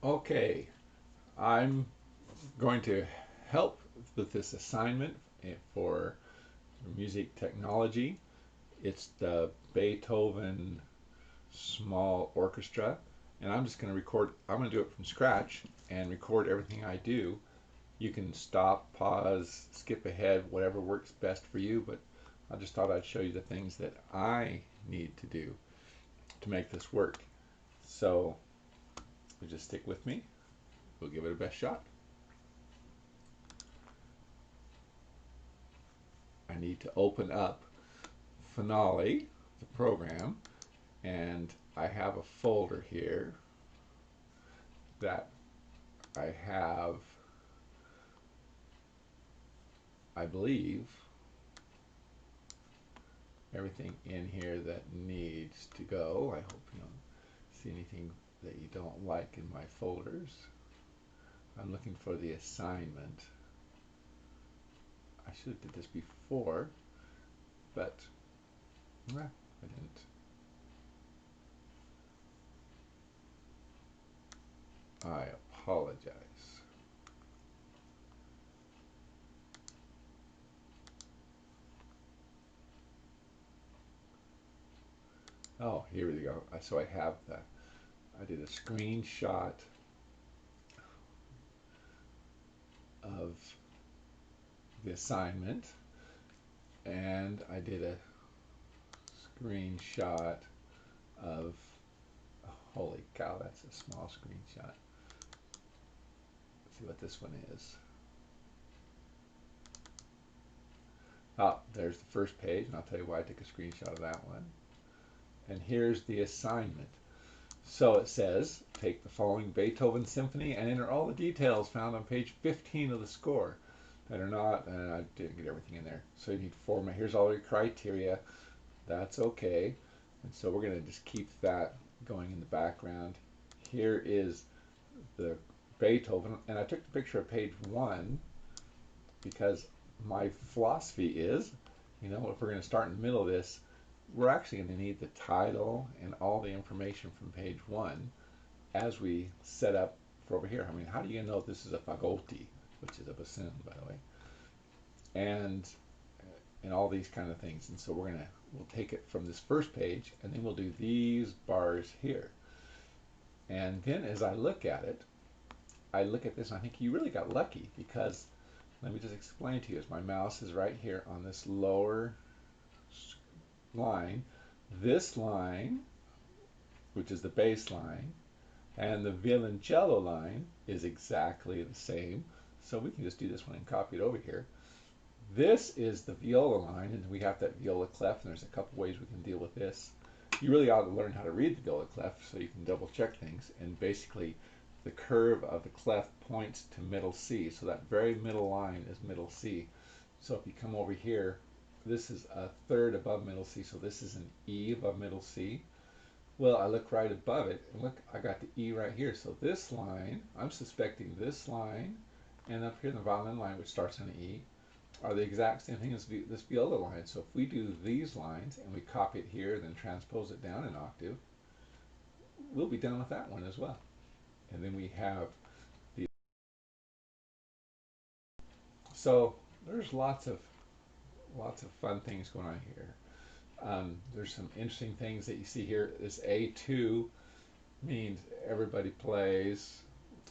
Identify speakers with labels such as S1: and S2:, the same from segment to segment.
S1: Okay, I'm going to help with this assignment for music technology. It's the Beethoven Small Orchestra, and I'm just going to record, I'm going to do it from scratch and record everything I do. You can stop, pause, skip ahead, whatever works best for you, but I just thought I'd show you the things that I need to do to make this work. So just stick with me. We'll give it a best shot. I need to open up Finale, the program, and I have a folder here that I have, I believe, everything in here that needs to go. I hope you don't see anything that you don't like in my folders. I'm looking for the assignment. I should have did this before, but I didn't. I apologize. Oh, here we go. So I have I did a screenshot of the assignment, and I did a screenshot of, oh, holy cow, that's a small screenshot. Let's see what this one is. Oh, there's the first page, and I'll tell you why I took a screenshot of that one. And here's the assignment. So it says, take the following Beethoven symphony and enter all the details found on page 15 of the score that are not, and I didn't get everything in there. So you need format. Here's all your criteria. That's okay. And so we're going to just keep that going in the background. Here is the Beethoven, and I took the picture of page 1 because my philosophy is, if we're going to start in the middle of this, we're actually going to need the title and all the information from page 1 as we set up for over here. I mean, how do you know this is a fagotti, which is a bassoon, by the way, and all these kind of things. And so we'll take it from this first page, and then we'll do these bars here. And then as I look at it, I look at this and I think you really got lucky, because let me just explain to you, as my mouse is right here on this lower line, this line, which is the bass line, and the violoncello line is exactly the same. So we can just do this one and copy it over here. This is the viola line, and we have that viola clef, and there's a couple ways we can deal with this. You really ought to learn how to read the viola clef so you can double check things. And basically, the curve of the clef points to middle C. So that very middle line is middle C. So if you come over here, this is a third above middle C. So this is an E above middle C. Well, I look right above it, and look, I got the E right here. So this line, I'm suspecting this line, and up here in the violin line, which starts on an E, are the exact same thing as this viola line. So if we do these lines and we copy it here, then transpose it down an octave, we'll be done with that one as well. And then we have the, so there's lots of fun things going on here. There's some interesting things that you see here. This A2 means everybody plays.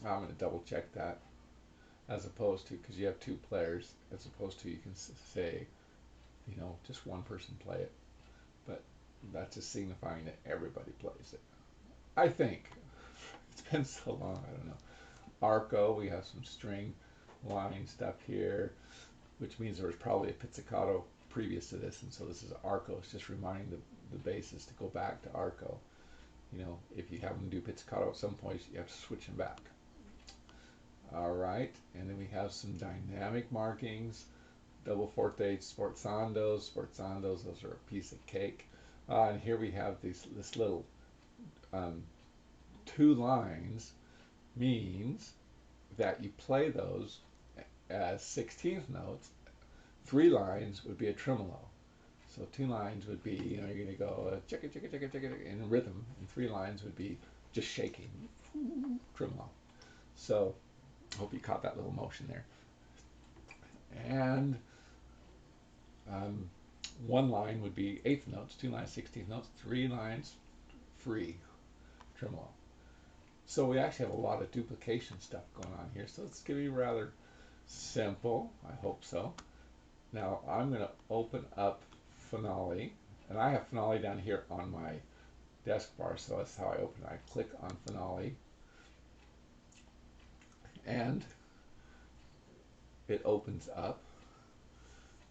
S1: I'm going to double check that, as opposed to, because you have two players, as opposed to you can say, just one person play it. But that's just signifying that everybody plays it. I think. It's been so long, I don't know. Arco, we have some string line stuff here, which means there was probably a pizzicato previous to this, and so this is Arco. It's just reminding the basses to go back to Arco. If you have them do pizzicato at some point, you have to switch them back. All right, and then we have some dynamic markings. Double forte sforzandos. Sforzandos, those are a piece of cake. And here we have this little two lines means that you play those as 16th notes. 3 lines would be a tremolo. So 2 lines would be, you're going to go chicka chicka chicka chicka in rhythm, and 3 lines would be just shaking, tremolo. So I hope you caught that little motion there. And um, one line would be eighth notes, two lines 16th notes, three lines free tremolo. So we actually have a lot of duplication stuff going on here. So it's going to be rather simple. I hope so. Now I'm going to open up Finale, and I have Finale down here on my desk bar, so that's how I open it. I click on Finale, and it opens up.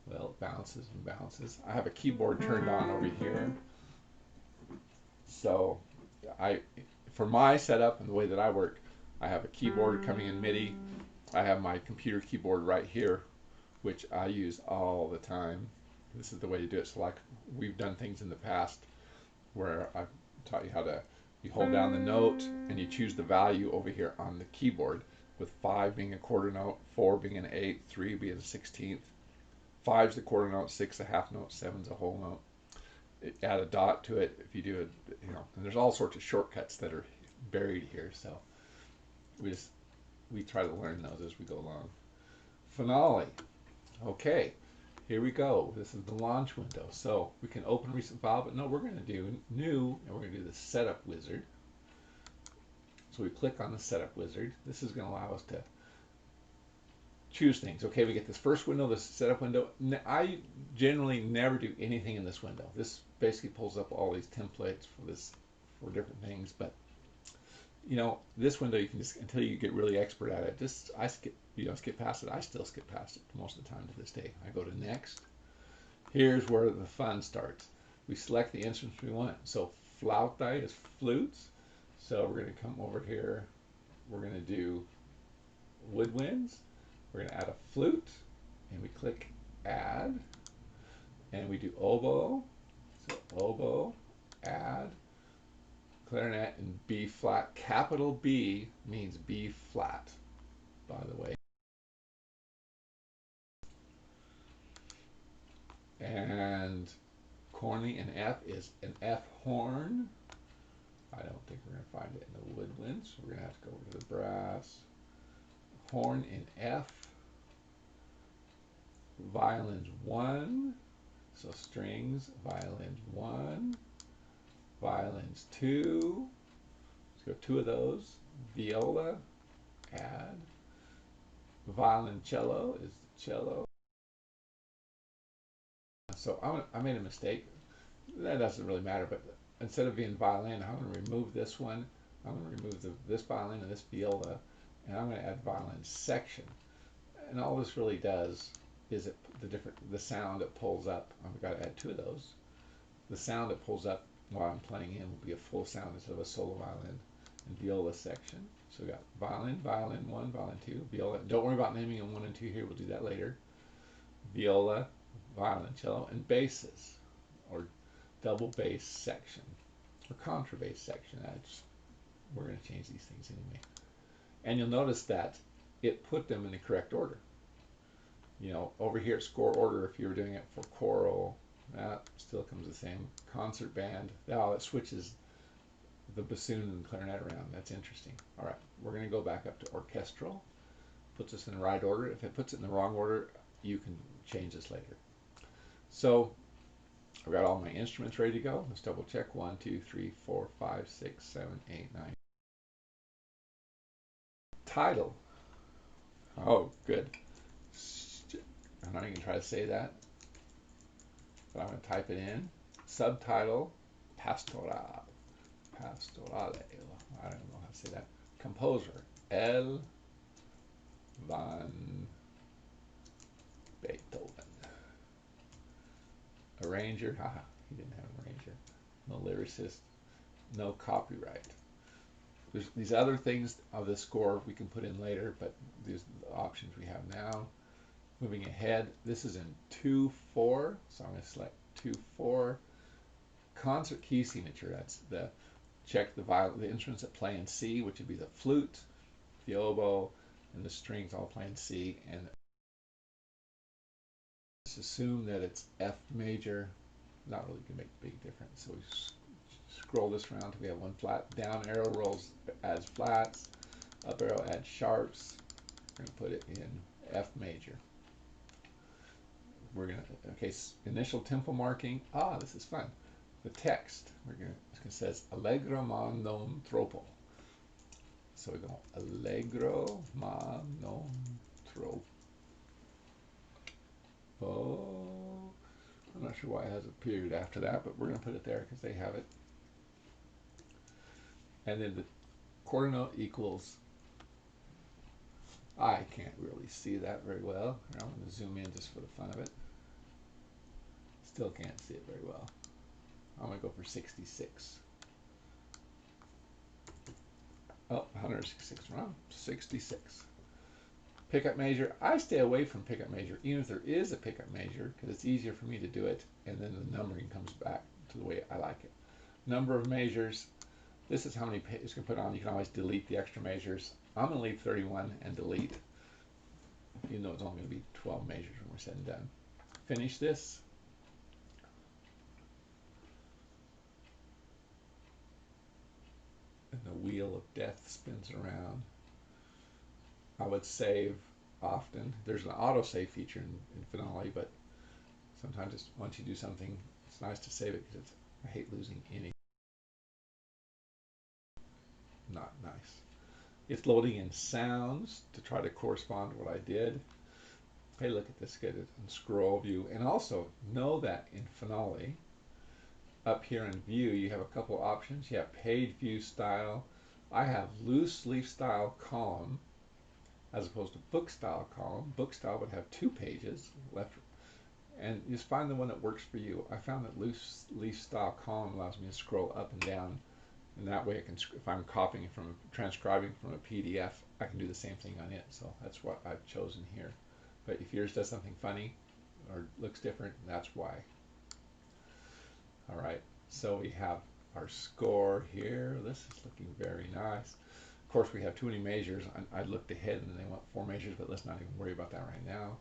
S1: Well, it bounces and bounces. I have a keyboard turned on over here. So for my setup and the way that I work, I have a keyboard coming in MIDI. I have my computer keyboard right here, which I use all the time. This is the way to do it. So like we've done things in the past where I've taught you how to, you hold down the note and you choose the value over here on the keyboard, with 5 being a quarter note, 4 being an eighth, 3 being a 16th, 5's the quarter note, 6 a half note, 7's a whole note. Add a dot to it if you do it, and there's all sorts of shortcuts that are buried here. So we try to learn those as we go along. Finale. Okay, here we go. This is the launch window. So we can open recent file, but no, we're going to do new, and we're going to do the setup wizard. So we click on the setup wizard. This is going to allow us to choose things. Okay, we get this first window, this setup window. I generally never do anything in this window. This basically pulls up all these templates for different things, but this window you can just, until you get really expert at it, I skip past it. I still skip past it most of the time to this day. I go to next. Here's where the fun starts. We select the instruments we want. So Flaute is flutes. So we're going to come over here. We're going to do woodwinds. We're going to add a flute, and we click add, and we do oboe. So oboe, add, clarinet, and B flat. Capital B means B flat, by the way. And corny and F is an F horn. I don't think we're going to find it in the woodwinds. So we're going to have to go over to the brass. Horn in F. Violins 1. So strings, violins 1. Violins 2. Let's go 2 of those. Viola, add. Violoncello is cello. So I made a mistake. That doesn't really matter, but instead of being violin, I'm going to remove this one. I'm going to remove this violin and this viola, and I'm going to add violin section. And all this really does is the sound it pulls up. I've got to add 2 of those. The sound it pulls up while I'm playing in will be a full sound instead of a solo violin. And viola section. So we got violin, violin 1, violin 2, viola. Don't worry about naming them 1 and 2 here. We'll do that later. Viola, violoncello, and basses, or double bass section, or contrabass section. We're going to change these things anyway. And you'll notice that it put them in the correct order. Over here at score order, if you were doing it for choral, that still comes the same. Concert band, it switches the bassoon and clarinet around. That's interesting. All right, we're going to go back up to orchestral. Puts us in the right order. If it puts it in the wrong order, you can change this later. So I've got all my instruments ready to go. Let's double check. 1, 2, 3, 4, 5, 6, 7, 8, 9. Title. Oh, good. I'm not even going to try to say that, but I'm going to type it in. Subtitle, Pastoral. Pastorale. I don't know how to say that. Composer, L. van Beethoven. Arranger, haha, he didn't have an arranger. No lyricist, no copyright. There's these other things of the score we can put in later, but these are the options we have now. Moving ahead, this is in 2/4, so I'm going to select 2/4. Concert key signature, that's check the instruments that play in C, which would be the flute, the oboe, and the strings all play in C. And let's assume that it's F major. Not really going to make a big difference. So we scroll this around until we have 1 flat. Down arrow rolls adds flats. Up arrow, add sharps. We're going to put it in F major. We're going to, okay, initial tempo marking. Ah, this is fun. The text, it says Allegro ma non troppo. So we go Allegro ma non troppo. I'm not sure why it has a period after that, but we're going to put it there because they have it. And then the quarter note equals, I can't really see that very well. I'm going to zoom in just for the fun of it. Still can't see it very well. I'm going to go for 66. Oh, 166 wrong. 66. Pickup measure. I stay away from pickup measure, even if there is a pickup measure, because it's easier for me to do it, and then the numbering comes back to the way I like it. Number of measures. This is how many pages you can put on. You can always delete the extra measures. I'm going to leave 31 and delete, even though it's only going to be 12 measures when we're said and done. Finish this. And the wheel of death spins around. I would save often. There's an autosave feature in Finale, but sometimes it's, once you do something, it's nice to save it because I hate losing any. Not nice. It's loading in sounds to try to correspond to what I did. Hey, look at this, get it in scroll view. And also know that in Finale, up here in view, you have a couple options. You have page view style. I have loose leaf style column as opposed to book style column. Book style would have 2 pages left, and just find the one that works for you. I found that loose leaf style column allows me to scroll up and down, and that way I can, if I'm copying from, transcribing from a PDF, I can do the same thing on it. So that's what I've chosen here. But if yours does something funny or looks different, that's why. All right, so we have our score here. This is looking very nice. Of course, we have too many measures. I looked ahead and they want 4 measures, but let's not even worry about that right now.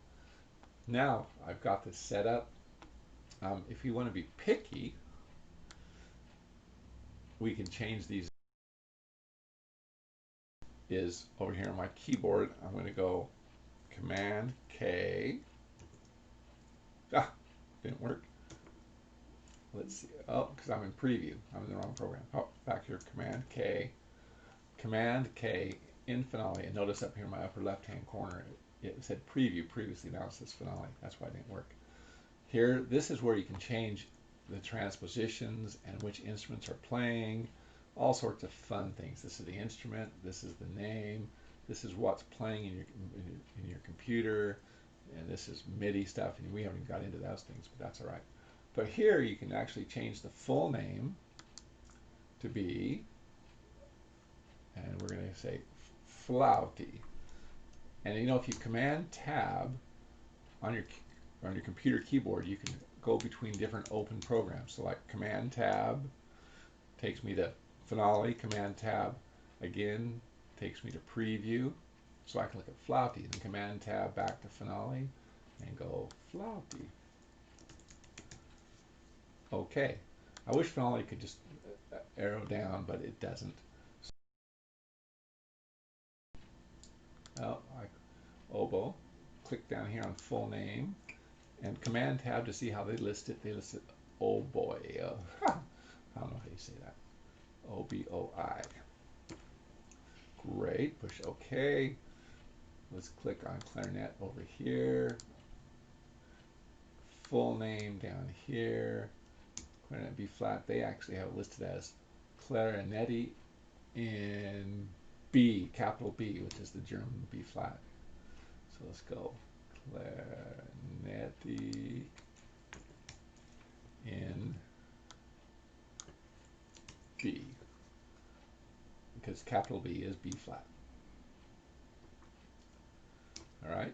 S1: Now I've got this set up. If you want to be picky, we can change these. Is over here on my keyboard. I'm going to go Command K. Ah, didn't work. Let's see. Oh, because I'm in preview. I'm in the wrong program. Oh, back here, Command K. Command K in Finale. And notice up here in my upper left-hand corner, it said preview previously. Now it says Finale. That's why it didn't work. Here, this is where you can change the transpositions and which instruments are playing. All sorts of fun things. This is the instrument. This is the name. This is what's playing in your computer. And this is MIDI stuff. And we haven't got into those things, but that's all right. But here you can actually change the full name to be, and we're going to say Flauti. And you know, if you Command Tab on your computer keyboard, you can go between different open programs. So like Command Tab takes me to Finale, Command Tab again takes me to Preview. So I can look at Flauti, and Command Tab back to Finale and go Flauti. Okay. I wish Finale could just arrow down, but it doesn't. Oh, oboe. Click down here on full name and Command Tab to see how they list it. They list it oh boy. I don't know how you say that. O-B-O-I. Great. Push OK. Let's click on clarinet over here. Full name down here. Clarinet B flat. They actually have it listed as clarinetti in B, capital B, which is the German B flat. So let's go clarinetti in B, because capital B is B flat. All right,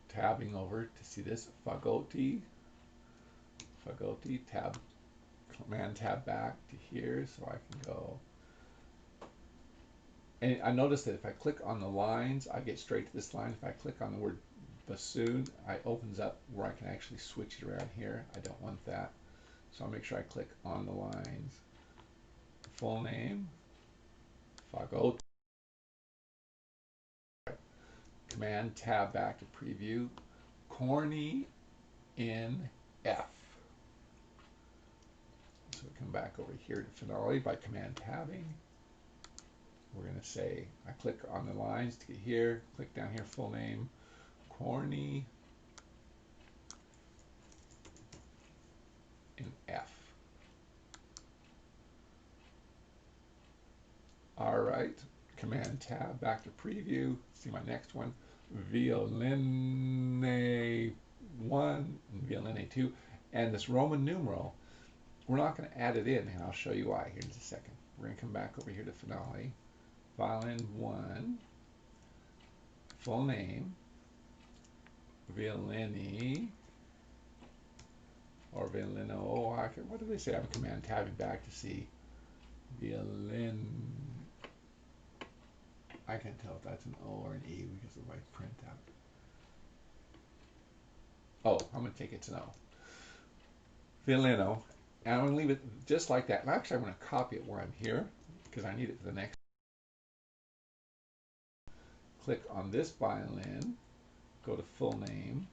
S1: tabbing over to see this, fagotti, tab, Command Tab back to here, so I can go. And I noticed that if I click on the lines, I get straight to this line. If I click on the word bassoon, it opens up where I can actually switch it around here. I don't want that. So I'll make sure I click on the lines. Full name, fagotti. Command Tab back to preview. Corny in F. So we come back over here to finale by Command Tabbing. We're going to say, I click on the lines to get here, click down here, full name, Corny in F. All right, Command Tab back to preview. See my next one, Violine 1 and Violine 2. And this Roman numeral, we're not going to add it in, and I'll show you why here in just a second. We're going to come back over here to finale. Violin 1, full name, Violini, or Violino. What do they say? I'm Command tabbing back to see violin. I can't tell if that's an O or an E because of my printout. Oh, I'm going to take it to no. Violino. And I'm going to leave it just like that. And actually, I'm going to copy it where I'm here because I need it for the next. Click on this violin, go to full name,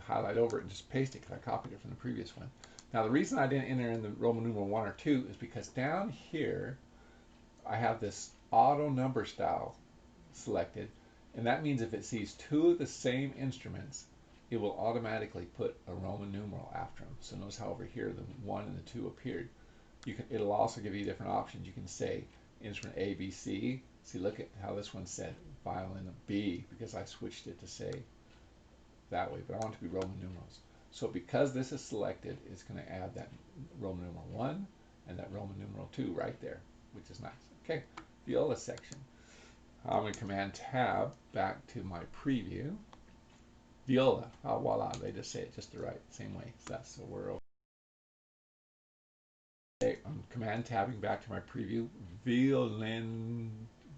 S1: highlight over it, and just paste it because I copied it from the previous one. Now, the reason I didn't enter in the Roman numeral 1 or 2 is because down here, I have this auto number style selected, and that means if it sees two of the same instruments, it will automatically put a Roman numeral after them. So notice how over here the 1 and the 2 appeared. It'll also give you different options. You can say instrument A, B, C. See, look at how this one said violin B because I switched it to say that way, but I want it to be Roman numerals. So because this is selected, it's going to add that Roman numeral 1 and that Roman numeral 2 right there, which is nice. Okay, viola section. I'm going to Command Tab back to my preview. Viola, voila, they just say it just the right, same way. So we're over. Okay, I'm Command Tabbing back to my preview.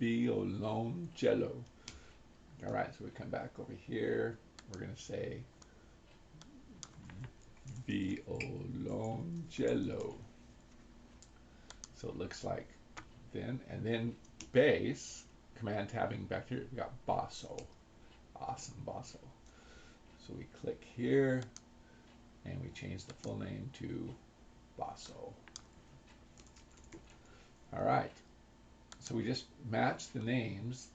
S1: Violoncello. All right, so we come back over here. We're going to say violoncello. So it looks like then, and then bass, Command tabbing back here, we got basso. Awesome, basso. So we click here and we change the full name to basso. All right, so we just match the names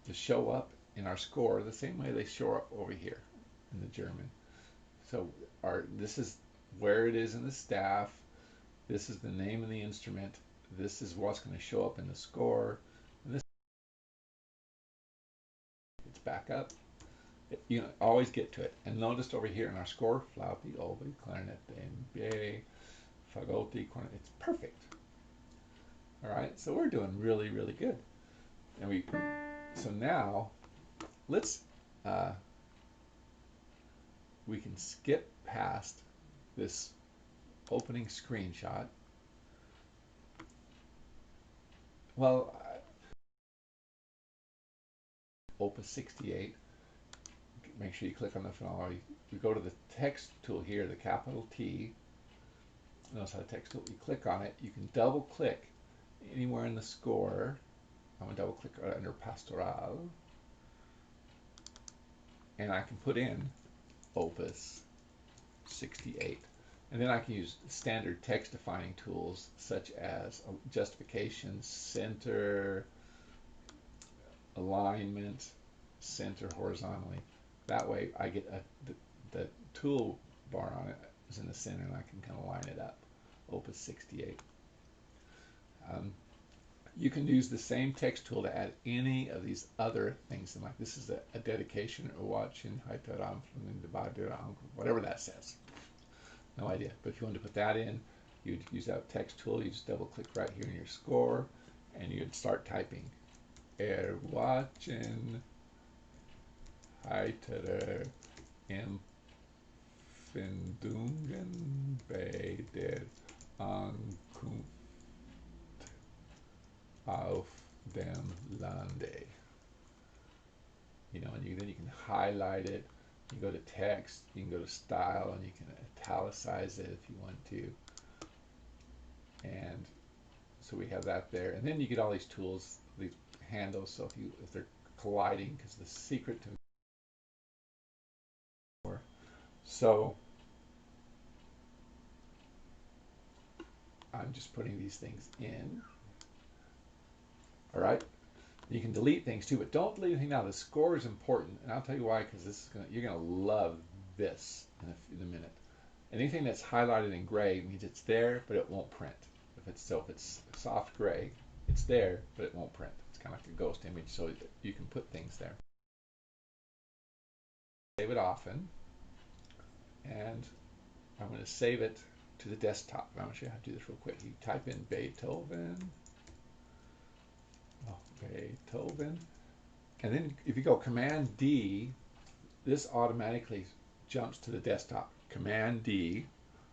S1: to show up in our score the same way they show up over here in the German. So this is where it is in the staff. This is the name of the instrument. This is what's going to show up in the score. And this it's back up. You know, always get to it. And notice over here in our score, flauti, oboe, clarinet, djembe, fagotti, cornet. It's perfect. All right, so we're doing really, really good. And so now let's we can skip past this opening screenshot. Well, Opus 68. Make sure you click on the finale. We go to the text tool here, the capital T. Notice how the text tool, you click on it, you can double click anywhere in the score. I'm going to double click under Pastoral. And I can put in Opus 68. And then I can use standard text defining tools such as justification, center, alignment, center horizontally. That way I get the tool bar on it is in the center and I can kind of line it up. Opus 68. You can use the same text tool to add any of these other things. And like this is a dedication or watching, whatever that says. No idea. But if you want to put that in, you'd use that text tool. You just double click right here in your score and you'd start typing. Watching heitere Empfindungen bei der Ankunft auf dem Lande. You know, and then you can highlight it. You go to text, you can go to style, and you can italicize it if you want to. And so we have that there. And then you get all these tools, these handles. So if they're colliding, because the secret to more. So I'm just putting these things in. All right. You can delete things too, but don't delete anything now. The score is important, and I'll tell you why. Because this is you're gonna love this in a minute. Anything that's highlighted in gray means it's there, but it won't print. If it's soft gray, it's there, but it won't print. It's kind of like a ghost image, so you can put things there. Save it often, and I'm going to save it to the desktop. I'm going to show you how to do this real quick. You type in Beethoven, and then if you go Command D, this automatically jumps to the desktop. Command D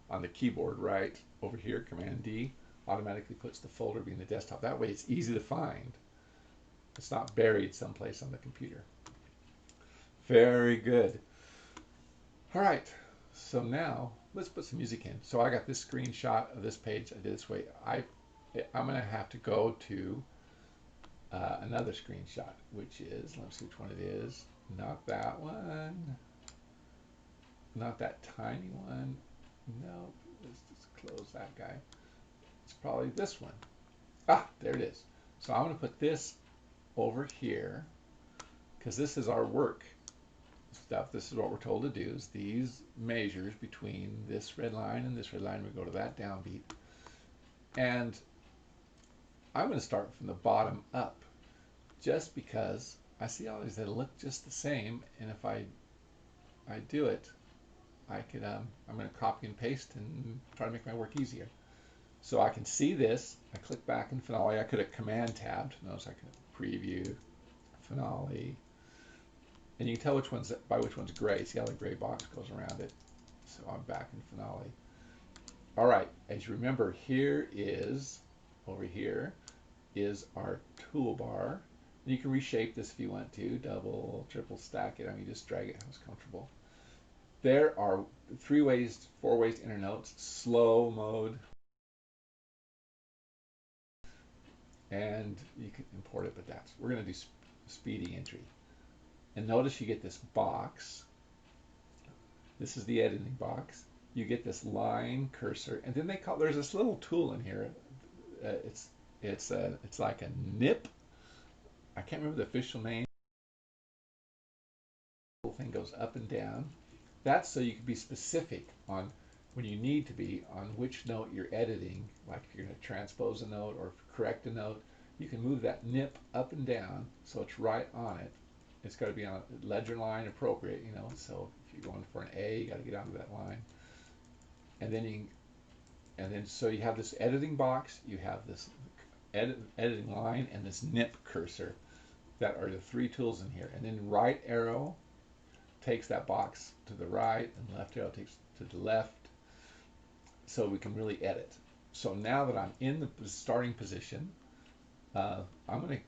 S1: on the keyboard right over here, Command D, automatically puts the folder being the desktop. That way it's easy to find. It's not buried someplace on the computer. Very good. All right, so now let's put some music in. So I got this screenshot of this page. I did this way. I'm going to have to go to another screenshot, which is, let's see which one it is. Not that one. Not that tiny one. No, let's just close that guy. It's probably this one. Ah, there it is. So I'm going to put this over here because this is our work stuff. This is what we're told to do, is these measures between this red line and this red line. We go to that downbeat. And I'm going to start from the bottom up just because I see all these that look just the same. And if I do it, I could, I'm going to copy and paste and try to make my work easier. So I can see this. I click back in Finale. I could have Command tabbed. Notice I can preview, Finale. And you can tell which one's by which one's gray. See how the gray box goes around it. So I'm back in Finale. All right, as you remember, here is, over here, is our toolbar. You can reshape this if you want to, double, triple stack it. I mean, just drag it how it's comfortable. There are 4 ways to enter notes: slow mode, and you can import it, but we're going to do speedy entry. And notice you get this box. This is the editing box. You get this line cursor, and then there's this little tool in here. It's like a nip. I can't remember the official name. The whole thing goes up and down. That's so you can be specific on when you need to be on which note you're editing. Like if you're going to transpose a note or correct a note, you can move that nip up and down so it's right on it. It's got to be on a ledger line appropriate, you know. So if you're going for an A, you got to get onto that line. And then so you have this editing box, you have this editing line, and this nip cursor. That are the 3 tools in here. And then right arrow takes that box to the right, and left arrow takes to the left, so we can really edit. So now that I'm in the starting position, I'm going to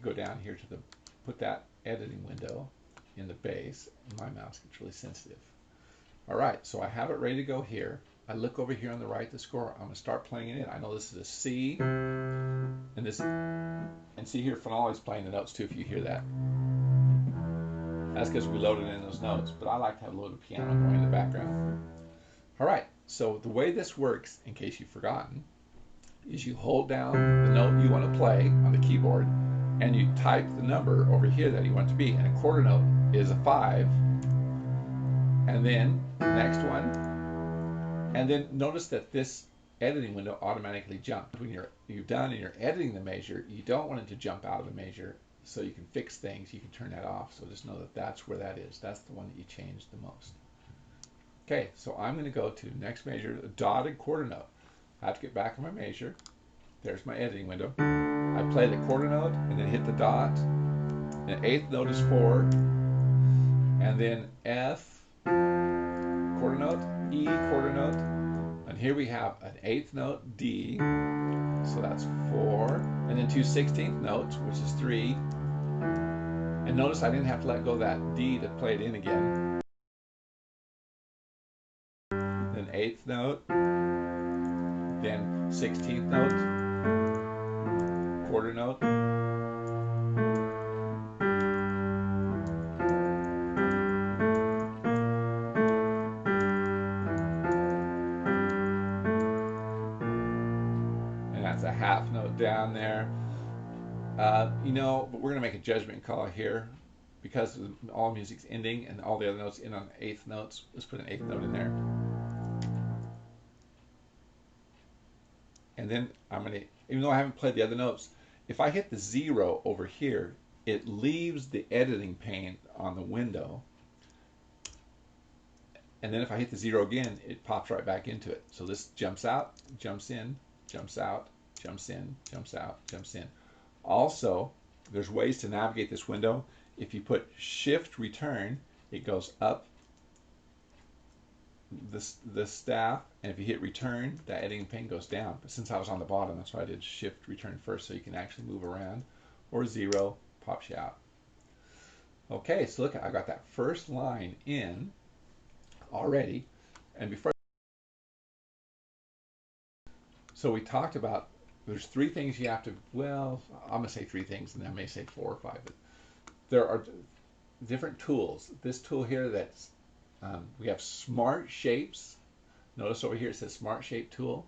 S1: go down here to put that editing window in the base. My mouse gets really sensitive. All right, so I have it ready to go here. I look over here on the right, the score. I'm going to start playing it in. I know this is a C, and see here, Finale's playing the notes too. If you hear that, that's because we loaded in those notes. But I like to have a loaded piano going in the background. All right, so the way this works, in case you've forgotten, is you hold down the note you want to play on the keyboard, and you type the number over here that you want it to be. And a quarter note is a 5. And then next one. And then notice that this editing window automatically jumps. When you're done and you're editing the measure, you don't want it to jump out of the measure, so you can fix things. You can turn that off. So just know that that's where that is. That's the one that you change the most. Okay, so I'm going to go to next measure, a dotted quarter note. I have to get back on my measure. There's my editing window. I play the quarter note and then hit the dot. The 8th note is 4, and then F, quarter note, E, quarter note, and here we have an 8th note, D, so that's 4, and then 2 16th notes, which is 3, and notice I didn't have to let go of that D to play it in again. Then 8th note, then 16th note, quarter note, down there. You know, but we're going to make a judgment call here because all music's ending and all the other notes end on eighth notes. Let's put an eighth note in there. And then I'm going to, even though I haven't played the other notes, if I hit the 0 over here, it leaves the editing pane on the window. And then if I hit the 0 again, it pops right back into it. So this jumps out, jumps in, jumps out, jumps in, jumps out, jumps in. Also, there's ways to navigate this window. If you put Shift Return, it goes up the staff, and if you hit Return, that editing pane goes down. But since I was on the bottom, that's why I did Shift Return first, so you can actually move around. Or 0 pops you out. Okay, so look, I got that first line in already, and before. So we talked about there's 3 things you have to. Well, I'm gonna say 3 things, and I may say 4 or 5. But there are different tools. This tool here that's we have Smart Shapes. Notice over here it says Smart Shape Tool.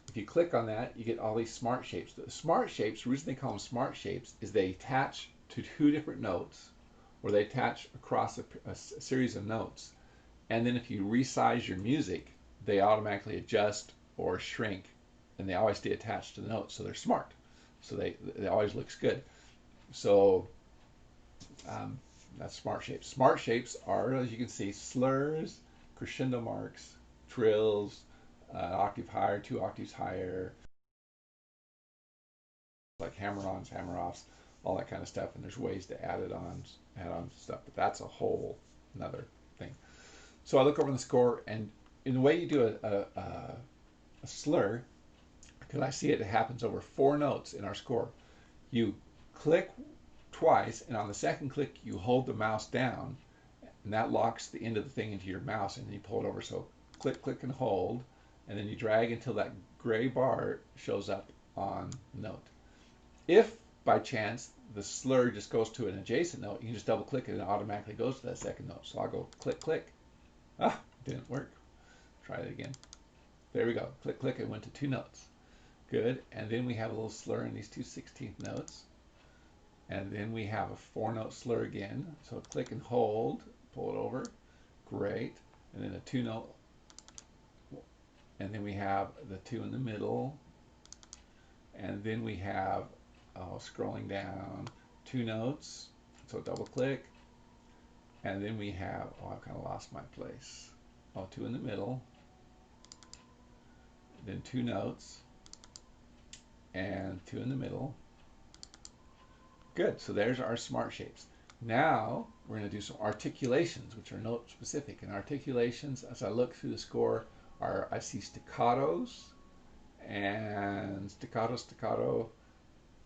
S1: If you click on that, you get all these smart shapes. The smart shapes, the reason they call them smart shapes is they attach to 2 different notes, or they attach across a series of notes. And then if you resize your music, they automatically adjust or shrink, and they always stay attached to the notes, so they're smart. So they always looks good. So that's smart shapes. Smart shapes are, as you can see, slurs, crescendo marks, trills, an octave higher, 2 octaves higher, like hammer-ons, hammer-offs, all that kind of stuff. And there's ways to add on stuff, but that's a whole another thing. So I look over the score, and in the way you do a slur, because I see it happens over 4 notes in our score. You click twice, and on the second click, you hold the mouse down, and that locks the end of the thing into your mouse, and then you pull it over. So click, click, and hold, and then you drag until that gray bar shows up on the note. If by chance the slur just goes to an adjacent note, you can just double click it and it automatically goes to that second note. So I'll go click, click. Ah, didn't work. Try it again. There we go. Click, click, it went to 2 notes. Good. And then we have a little slur in these 2 16th notes. And then we have a 4-note slur again. So click and hold, pull it over. Great. And then a 2-note. And then we have the 2 in the middle. And then we have, scrolling down, 2 notes. So double click. And then we have, I've kind of lost my place. 2 in the middle. Then 2 notes. And 2 in the middle. Good, so there's our smart shapes. Now we're going to do some articulations, which are note specific. And articulations, as I look through the score, I see staccatos and staccato, staccato.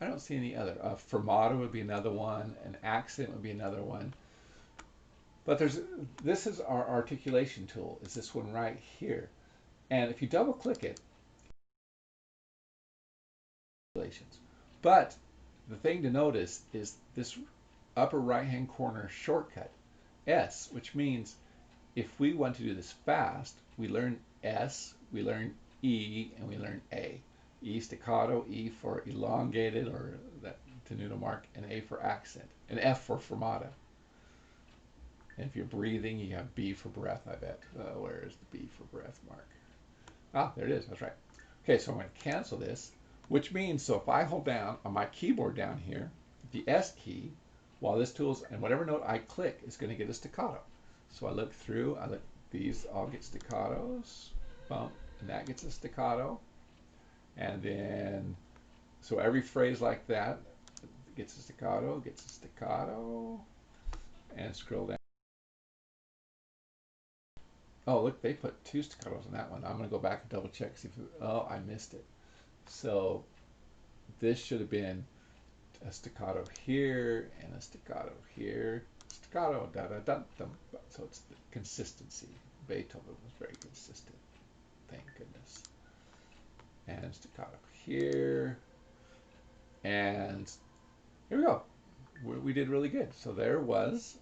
S1: I don't see any other. Fermato would be another one. An accent would be another one. But this is our articulation tool. Is this one right here? And if you double click it, but the thing to notice is this upper right hand corner shortcut, S, which means if we want to do this fast, we learn S, we learn E, and we learn A. E staccato, E for elongated or that tenuto mark, and A for accent, and F for fermata. And if you're breathing, you have B for breath, I bet. Where is the B for breath mark? Ah, there it is, that's right. Okay, so I'm going to cancel this, which means, so if I hold down on my keyboard down here, the S key, while this tool's, and whatever note I click is going to get a staccato. So I look through, these all get staccatos, bump, and that gets a staccato. And then, so every phrase like that gets a staccato, and scroll down. Oh, look, they put 2 staccatos on that one. I'm going to go back and double check, see if, I missed it. So this should have been a staccato here and a staccato here. Staccato, da da da da. So it's the consistency. Beethoven was very consistent. Thank goodness. And staccato here. And here we go. We did really good. So there was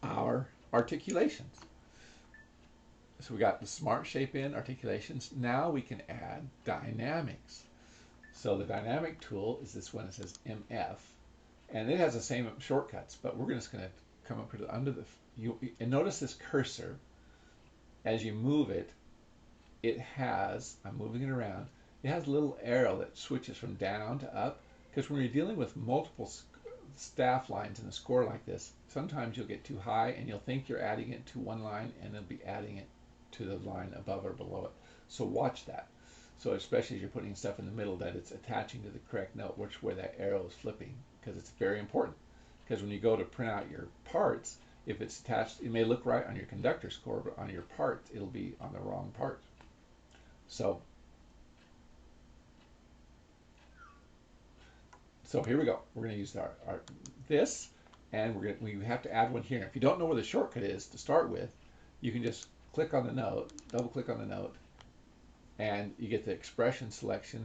S1: our articulations. So we got the smart shape in, articulations. Now we can add dynamics. So the dynamic tool is this one. It says MF, and it has the same shortcuts, but we're just going to come up to under the, and notice this cursor. As you move it, it has, I'm moving it around, it has a little arrow that switches from down to up, because when you're dealing with multiple staff lines in a score like this, sometimes you'll get too high and you'll think you're adding it to one line and it'll be adding it to the line above or below it. So watch that. So especially as you're putting stuff in the middle, that it's attaching to the correct note, which where that arrow is flipping, because it's very important. Because when you go to print out your parts, if it's attached, it may look right on your conductor score, but on your part, it'll be on the wrong part. So here we go. We're going to use our this, and we have to add one here. If you don't know where the shortcut is to start with, you can just click on the note, double click on the note, and you get the expression selection